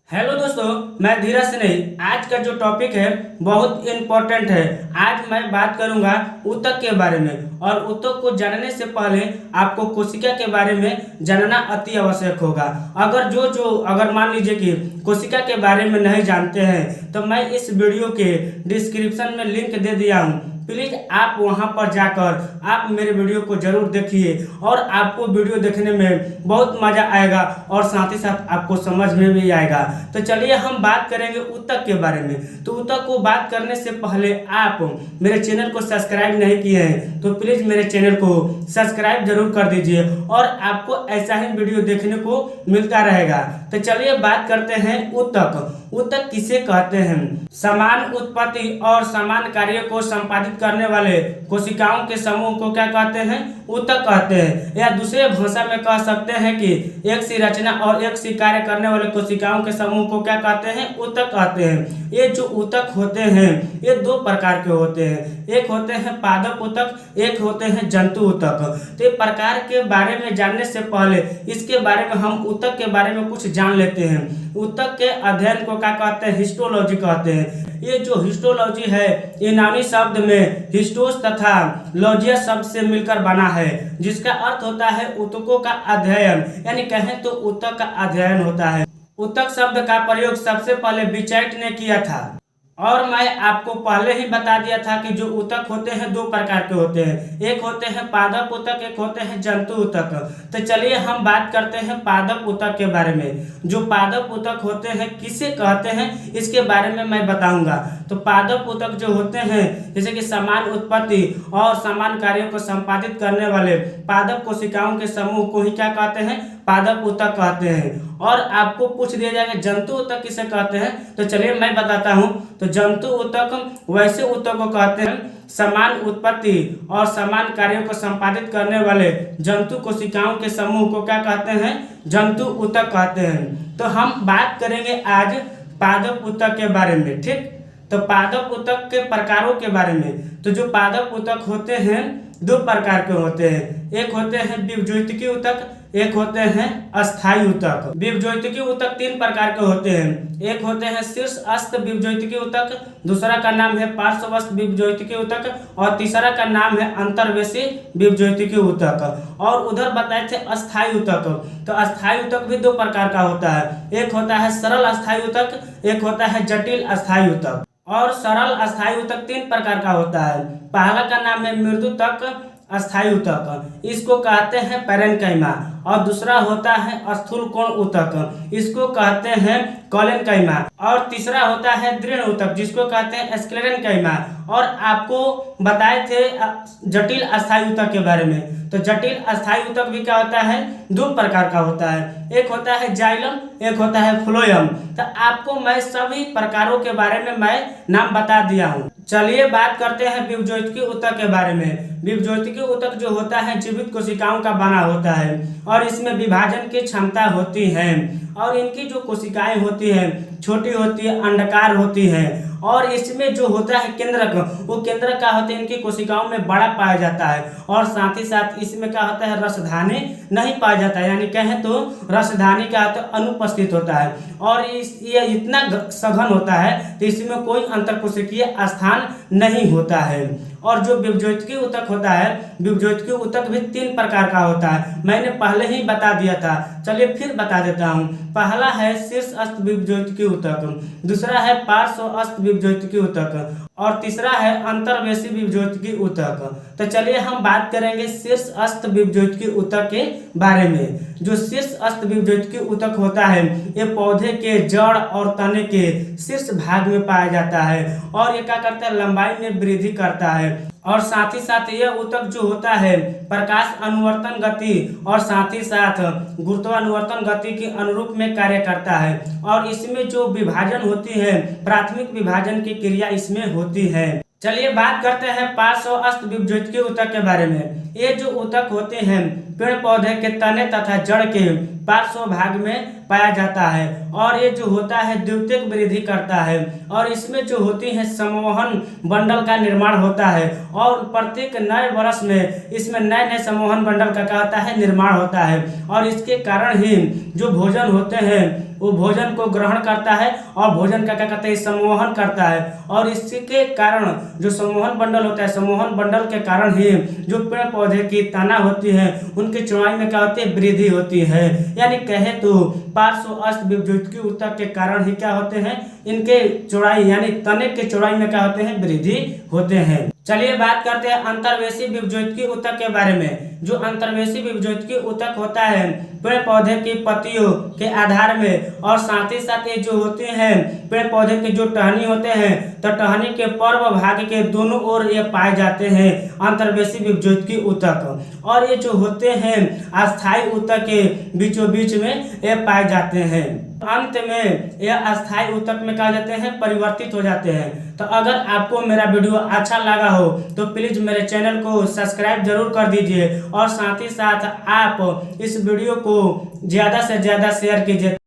Hello दोस्तों, मैं धीरज सिन्हा। आज का जो टॉपिक है बहुत इम्पोर्टेंट है। आज मैं बात करूंगा ऊतक के बारे में, और ऊतक को जानने से पहले आपको कोशिका के बारे में जानना अति आवश्यक होगा। अगर मान लीजिए कि कोशिका के बारे में नहीं जानते हैं तो मैं इस वीडियो के डिस्क्रिप्शन में लिंक दे दिया हूँ। प्लीज आप वहां पर जाकर आप मेरे वीडियो को जरूर देखिए, और आपको वीडियो देखने में बहुत मजा आएगा और साथ ही साथ आपको समझ में भी आएगा। तो चलिए हम बात करेंगे ऊतक के बारे में। तो ऊतक को बात करने से पहले आप मेरे चैनल को सब्सक्राइब नहीं किए हैं तो प्लीज मेरे चैनल को सब्सक्राइब जरूर कर दीजिए, और आपको ऐसा ही वीडियो देखने को मिलता रहेगा। तो चलिए बात करते हैं ऊतक। ऊतक किसे कहते हैं? समान उत्पत्ति और समान कार्य को संपादित करने वाले कोशिकाओं के समूह को क्या कहते हैं? ऊतक कहते हैं। या दूसरे भाषा में कह सकते हैं कि एक सी रचना और एक सी कार्य करने वाले कोशिकाओं के समूह को क्या कहते हैं? ऊतक कहते हैं। ये जो ऊतक होते हैं ये दो प्रकार के होते हैं। एक होते हैं पादप ऊतक, एक होते हैं जंतु ऊतक। तो ये प्रकार के बारे में जानने से पहले इसके बारे में हम ऊतक के बारे में कुछ जान लेते हैं। ऊतक के अध्ययन को क्या कहते हैं? हिस्टोलॉजी कहते हैं। ये जो हिस्टोलॉजी है यूनानी शब्द में हिस्टोस तथा लॉजियस शब्द से मिलकर बना है, जिसका अर्थ होता है ऊतकों का अध्ययन, यानी कहें तो ऊतक का अध्ययन होता है। ऊतक शब्द का प्रयोग सबसे पहले बिचाइट ने किया था, और मैं आपको पहले ही बता दिया था कि जो ऊतक होते हैं दो प्रकार के होते हैं। एक होते हैं पादप ऊतक, एक होते हैं जंतु ऊतक। तो चलिए हम बात करते हैं पादप ऊतक के बारे में। जो पादप ऊतक होते हैं किसे कहते हैं इसके बारे में मैं बताऊंगा। तो पादप ऊतक जो होते हैं जैसे कि समान उत्पत्ति और समान कार्यों को संपादित करने वाले पादप कोशिकाओं के समूह को ही क्या कहते हैं? पादप ऊतक कहते हैं। और आपको पूछ दिया जाएगा जंतु ऊतक किसे कहते हैं, तो चलिए मैं बताता हूं। तो जंतु ऊतक वैसे ऊतक को कहते हैं समान उत्पत्ति और समान कार्यों को संपादित करने वाले जंतु कोशिकाओं के समूह को क्या कहते हैं? जंतु ऊतक कहते हैं। तो हम बात करेंगे आज पादप ऊतक के बारे में, ठीक। तो पादप ऊतक के प्रकारों के बारे में। तो जो पादप ऊतक होते हैं दो प्रकार के होते हैं। एक होते हैं विभज्योतिकी ऊतक, एक होते हैं अस्थायी ऊतक। विभज्योतिकी ऊतक तीन प्रकार के होते हैं। एक होते हैं शीर्षस्थ विभज्योतिकी ऊतक, दूसरा का नाम है पार्श्वस्थ विभज्योतिकी ऊतक, और तीसरा का नाम है अंतर्वेशी विभज्योतिकी ऊतक। और उधर बताए थे अस्थायी ऊतक। तो अस्थायी ऊतक भी दो प्रकार का होता है। एक होता है सरल अस्थायी ऊतक, एक होता है जटिल अस्थायी ऊतक। और सरल अस्थायी ऊतक तीन प्रकार का होता है। पहला का नाम है मृदुतक अस्थायी ऊतक, इसको कहते हैं पैरेन्काइमा। और दूसरा होता है स्थूल कोण ऊतक, इसको कहते हैं कोलेनकाइमा। और तीसरा होता है दृढ़ ऊतक, जिसको कहते हैं स्क्लेरेनकाइमा। और आपको बताए थे जटिल अस्थायी ऊतक के बारे में। तो जटिल अस्थायी ऊतक भी क्या होता है? दो प्रकार का होता है। एक होता है जाइलम, एक होता है फ्लोएम। तो आपको मैं सभी प्रकारों के बारे में मैं नाम बता दिया हूँ। चलिए बात करते हैं विभज्योतिकी ऊतक के बारे में। विभज्योतिकी ऊतक जो होता है जीवित कोशिकाओं का बना होता है, और इसमें विभाजन की क्षमता होती है। और इनकी जो कोशिकाएं होती हैं छोटी होती है, अंडाकार होती है। और इसमें जो होता है केंद्रक, वो केंद्रक का होता है इनकी कोशिकाओं में बड़ा पाया जाता है। और साथ ही साथ इसमें क्या होता है? रसधानी नहीं पाया जाता है, यानी कहें तो रसधानी का अनुपस्थित होता है। और ये इतना सघन होता है तो इसमें कोई अंतरकोशिकीय स्थान नहीं होता है। और जो विभज्योतिकी ऊतक होता है, विभज्योतिकी ऊतक भी तीन प्रकार का होता है। मैंने पहले ही बता दिया था, चलिए फिर बता देता हूँ। पहला है शीर्षस्थ विभज्योतिकी ऊतक, दूसरा है पार्श्वस्थ विभज्योतिकी ऊतक, और तीसरा है अंतर्वेशी विभज्योतिकी ऊतक। तो चलिए हम बात करेंगे शीर्षस्थ विभज्योतिकी ऊतक के बारे में। जो शीर्षस्थ विभज्योतिकी ऊतक होता है ये पौधे के जड़ और तने के शीर्ष भाग में पाया जाता है, और ये क्या करता है? लंबाई में वृद्धि करता है। और साथ ही साथ यह ऊतक जो होता है प्रकाश अनुवर्तन गति और साथ ही साथ गुरुत्वानुवर्तन गति के अनुरूप में कार्य करता है। और इसमें जो विभाजन होती है प्राथमिक विभाजन की क्रिया इसमें होती है। चलिए बात करते हैं पार्श्वस्थ विभज्योतिकी ऊतक के बारे में। ये जो ऊतक होते हैं पेड़ पौधे के तने तथा जड़ के पार्श्व भाग में पाया जाता है और ये जो होता है द्वितीयक वृद्धि करता है और इसमें जो होती है संवहन बंडल का निर्माण होता है और प्रत्येक नए वर्ष में इसमें नए नए संवहन बंडल का क्या होता है निर्माण होता है और इसके कारण ही जो भोजन होते हैं वो भोजन को ग्रहण करता है और भोजन का क्या कहते हैं संवहन करता है और इसके कारण जो संवहन बंडल होता है संवहन बंडल के कारण ही जो पेड़ पौधे की तना होती है उनकी चौड़ाई में क्या होती है वृद्धि होती है। यानी कहे तो पार्श्व अस्त विभज्योतिकीय ऊतक के कारण ही क्या होते हैं इनके चौड़ाई यानी तने के चौड़ाई में क्या होते हैं वृद्धि होते हैं। चलिए बात करते हैं अंतर्वेशी विभज्योतिकीय ऊतक के बारे में। जो अंतर्वेशी विभज्योतिकीय ऊतक होता है पेड़ पौधे की पत्तियों के आधार में और साथ ही साथ ये जो होते हैं पेड़ पौधे के जो टहनी होते हैं तो टहनी के पर्व भाग के दोनों ओर ये पाए जाते हैं अंतर्वेशी विभज्योतिकीय ऊतक और ये जो होते हैं अस्थायी ऊतक के बीचों बीच में ये पाए जाते हैं। अंत में यह अस्थायी ऊतक में क्या जाते हैं परिवर्तित हो जाते हैं। तो अगर आपको मेरा वीडियो अच्छा लगा हो तो प्लीज मेरे चैनल को सब्सक्राइब जरूर कर दीजिए और साथ ही साथ आप इस वीडियो को ज्यादा से ज्यादा शेयर कीजिए।